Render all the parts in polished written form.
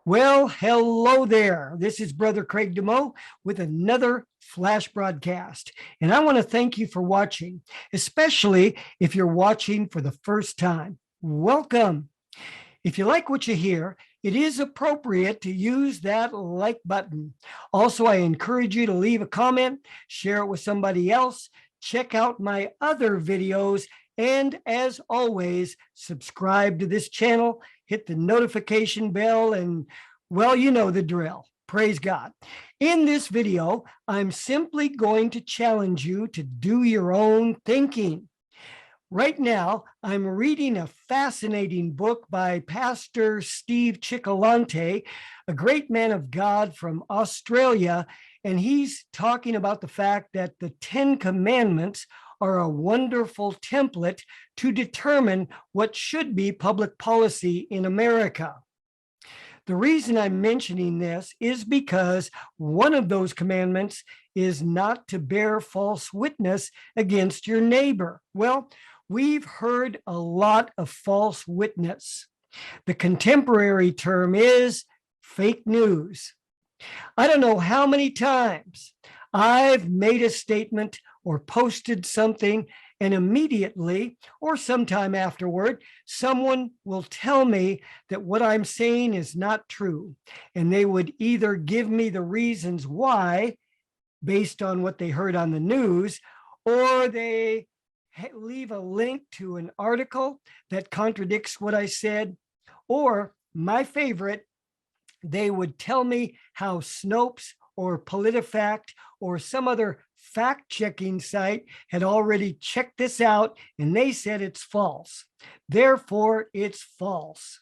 Well, hello there. This is Brother Craig DeMoe with another flash broadcast. And I want to thank you for watching, especially if you're watching for the first time. Welcome. If you like what you hear, it is appropriate to use that like button. Also, I encourage you to leave a comment, share it with somebody else, check out my other videos, and as always, subscribe to this channel, hit the notification bell, and well, you know the drill. Praise God. In this video, I'm simply going to challenge you to do your own thinking. Right now, I'm reading a fascinating book by Pastor Steve Cioccolante, a great man of God from Australia, and he's talking about the fact that the 10 Commandments are a wonderful template to determine what should be public policy in America. The reason I'm mentioning this is because one of those commandments is not to bear false witness against your neighbor. Well, we've heard a lot of false witness. The contemporary term is fake news. I don't know how many times I've made a statement or posted something, and immediately or sometime afterward, someone will tell me that what I'm saying is not true. And they would either give me the reasons why based on what they heard on the news, or they leave a link to an article that contradicts what I said, or my favorite, they would tell me how Snopes or PolitiFact or some other fact-checking site had already checked this out and they said it's false. Therefore, it's false.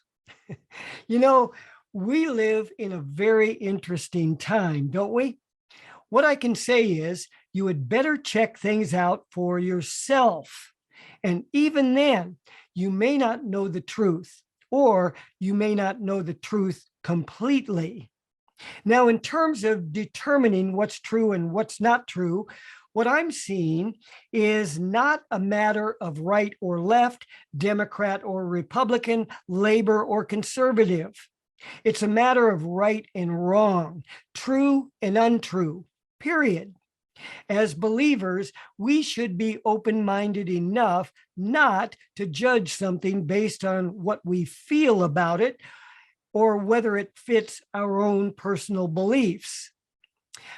You know, we live in a very interesting time, don't we? What I can say is you had better check things out for yourself. And even then, you may not know the truth, or you may not know the truth completely. Now, in terms of determining what's true and what's not true, what I'm seeing is not a matter of right or left, Democrat or Republican, labor or conservative. It's a matter of right and wrong, true and untrue, period. As believers, we should be open-minded enough not to judge something based on what we feel about it, or whether it fits our own personal beliefs.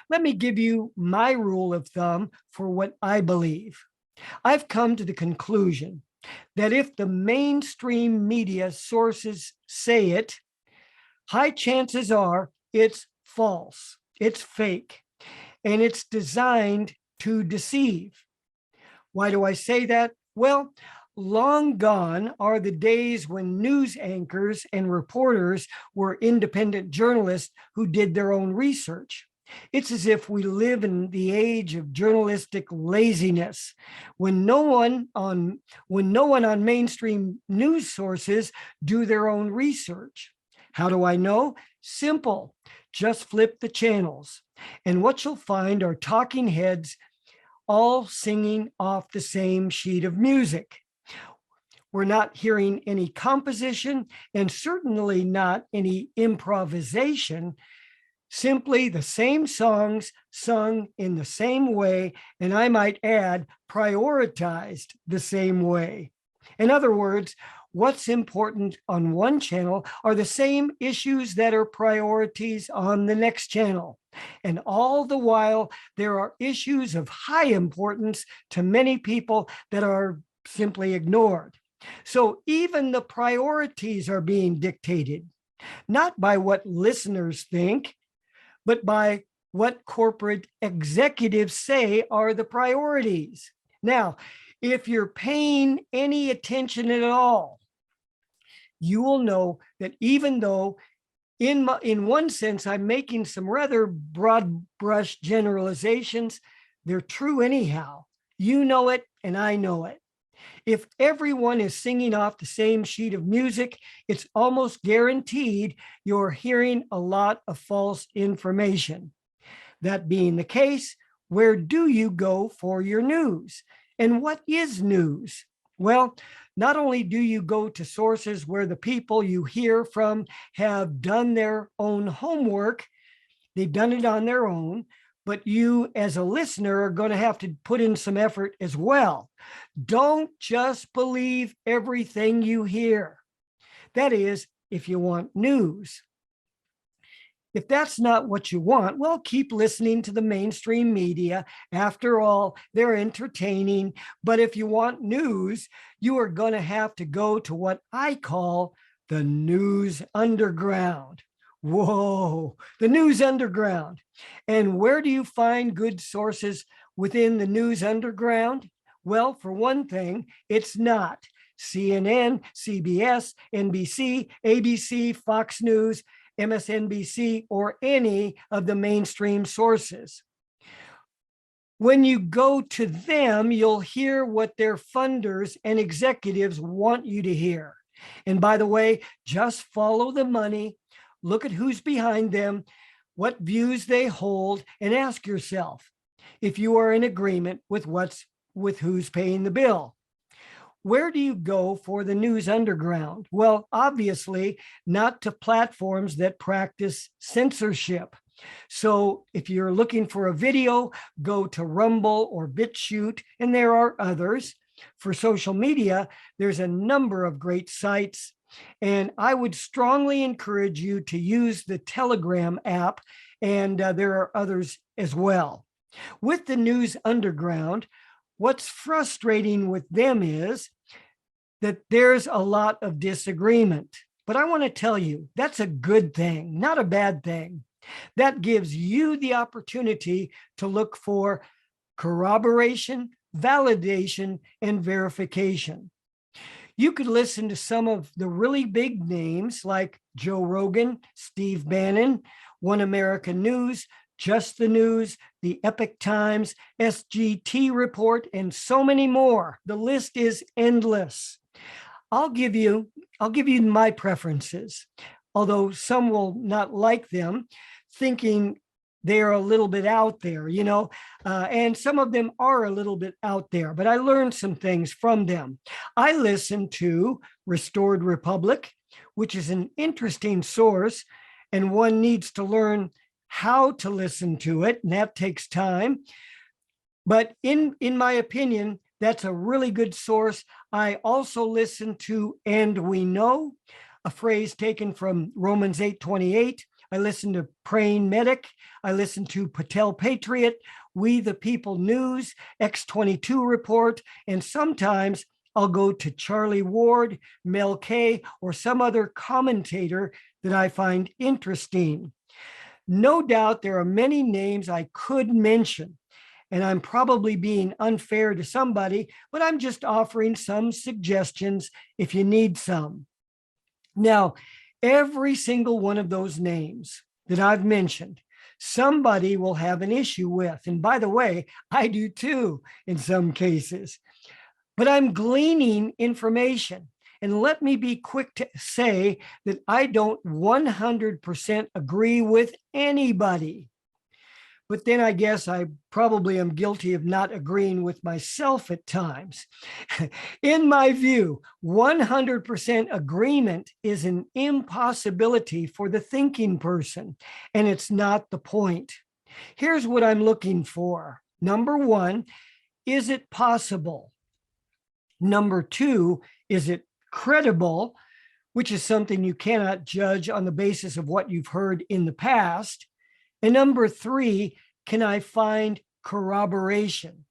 Let me give you my rule of thumb for what I believe. I've come to the conclusion that if the mainstream media sources say it, high chances are it's false, it's fake, and it's designed to deceive. Why do I say that? Well, long gone are the days when news anchors and reporters were independent journalists who did their own research. It's as if we live in the age of journalistic laziness, when no one on mainstream news sources do their own research. How do I know? Simple. Just flip the channels, and what you'll find are talking heads all singing off the same sheet of music. We're not hearing any composition and certainly not any improvisation, simply the same songs sung in the same way, and I might add, prioritized the same way. In other words, what's important on one channel are the same issues that are priorities on the next channel. And all the while, there are issues of high importance to many people that are simply ignored. So even the priorities are being dictated, not by what listeners think, but by what corporate executives say are the priorities. Now, if you're paying any attention at all, you will know that even though in one sense, I'm making some rather broad brush generalizations, they're true anyhow. You know it, and I know it. If everyone is singing off the same sheet of music, it's almost guaranteed you're hearing a lot of false information. That being the case, where do you go for your news? And what is news? Well, not only do you go to sources where the people you hear from have done their own homework, they've done it on their own, but you as a listener are going to have to put in some effort as well. Don't just believe everything you hear. That is, if you want news. If that's not what you want, well, keep listening to the mainstream media. After all, they're entertaining. But if you want news, you are going to have to go to what I call the news underground. Whoa, the news underground. And where do you find good sources within the news underground? Well, for one thing, it's not CNN, CBS, NBC, ABC, Fox News, MSNBC, or any of the mainstream sources. When you go to them, you'll hear what their funders and executives want you to hear. And by the way, just follow the money, look at who's behind them, what views they hold, and ask yourself if you are in agreement with who's paying the bill. Where do you go for the news underground? Well, obviously, not to platforms that practice censorship. So if you're looking for a video, go to Rumble or BitChute, and there are others. For social media, there's a number of great sites, and I would strongly encourage you to use the Telegram app, and there are others as well. With the news underground, what's frustrating with them is that there's a lot of disagreement. But I want to tell you, that's a good thing, not a bad thing. That gives you the opportunity to look for corroboration, validation, and verification. You could listen to some of the really big names like Joe Rogan, Steve Bannon, One American News, Just the News, the Epic Times, SGT Report, and so many more. The list is endless. I'll give you my preferences, although some will not like them, thinking they're a little bit out there, and some of them are a little bit out there, but I learned some things from them. I listened to Restored Republic, which is an interesting source, and one needs to learn how to listen to it, and that takes time. But in my opinion, that's a really good source. I also listen to And We Know, a phrase taken from Romans 8:28. I listen to Praying Medic. I listen to Patel Patriot, We the People News, X22 Report, and sometimes I'll go to Charlie Ward, Mel K, or some other commentator that I find interesting. No doubt there are many names I could mention, and I'm probably being unfair to somebody, but I'm just offering some suggestions if you need some. Now, every single one of those names that I've mentioned, somebody will have an issue with. And by the way, I do too in some cases. But I'm gleaning information. And let me be quick to say that I don't 100% agree with anybody. But then I guess I probably am guilty of not agreeing with myself at times. In my view, 100% agreement is an impossibility for the thinking person, and it's not the point. Here's what I'm looking for. Number one, is it possible? Number two, is it credible, which is something you cannot judge on the basis of what you've heard in the past. And number three, can I find corroboration?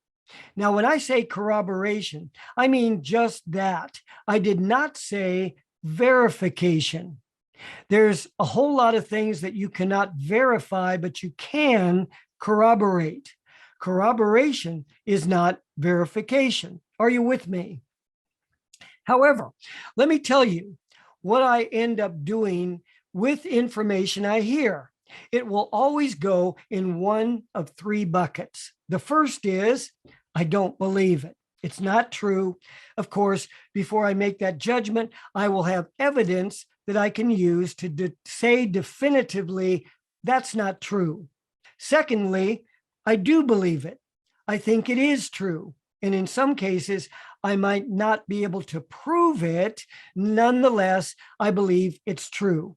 Now, when I say corroboration, I mean just that. I did not say verification. There's a whole lot of things that you cannot verify, but you can corroborate. Corroboration is not verification. Are you with me? However, let me tell you what I end up doing with information I hear. It will always go in one of three buckets. The first is, I don't believe it. It's not true. Of course, before I make that judgment, I will have evidence that I can use to say definitively that's not true. Secondly, I do believe it. I think it is true. And in some cases, I might not be able to prove it. Nonetheless, I believe it's true.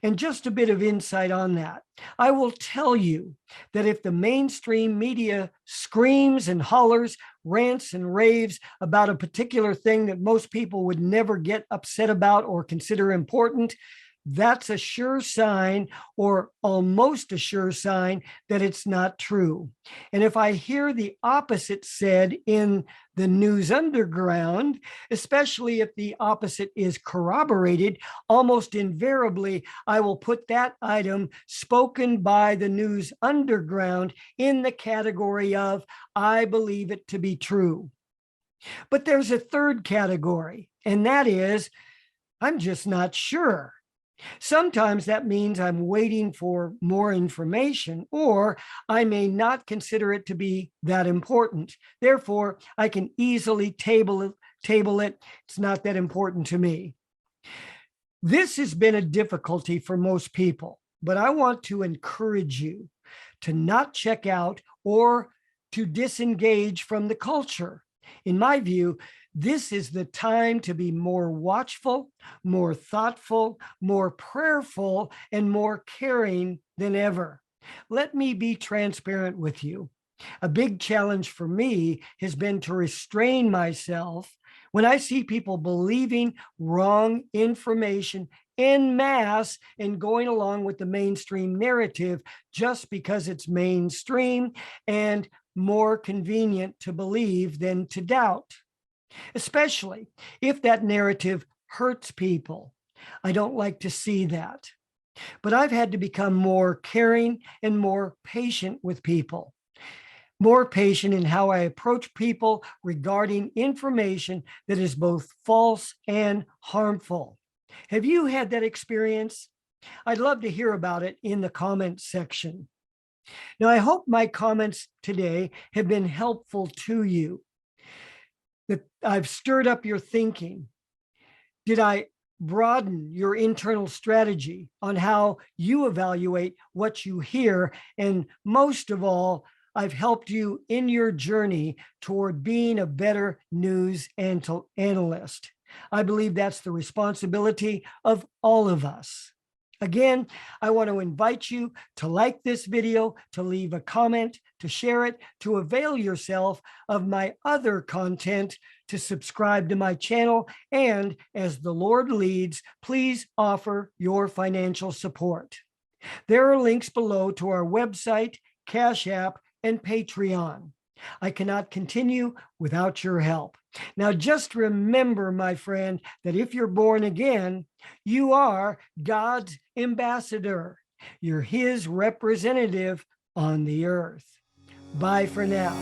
And just a bit of insight on that. I will tell you that if the mainstream media screams and hollers, rants and raves about a particular thing that most people would never get upset about or consider important, that's a sure sign, or almost a sure sign, that it's not true. And if I hear the opposite said in the news underground, especially if the opposite is corroborated, almost invariably, I will put that item spoken by the news underground in the category of, I believe it to be true. But there's a third category, and that is, I'm just not sure. Sometimes that means I'm waiting for more information, or I may not consider it to be that important. Therefore, I can easily table it. It's not that important to me. This has been a difficulty for most people, but I want to encourage you to not check out or to disengage from the culture. In my view, this is the time to be more watchful, more thoughtful, more prayerful, and more caring than ever. Let me be transparent with you. A big challenge for me has been to restrain myself when I see people believing wrong information en masse and going along with the mainstream narrative just because it's mainstream and more convenient to believe than to doubt, especially if that narrative hurts people. I don't like to see that. But I've had to become more caring and more patient with people, more patient in how I approach people regarding information that is both false and harmful. Have you had that experience? I'd love to hear about it in the comments section. Now, I hope my comments today have been helpful to you, that I've stirred up your thinking. Did I broaden your internal strategy on how you evaluate what you hear? And most of all, I've helped you in your journey toward being a better news analyst. I believe that's the responsibility of all of us. Again, I want to invite you to like this video, to leave a comment, to share it, to avail yourself of my other content, to subscribe to my channel, and as the Lord leads, please offer your financial support. There are links below to our website, Cash App, and Patreon. I cannot continue without your help. Now, just remember, my friend, that if you're born again, you are God's ambassador. You're his representative on the earth. Bye for now.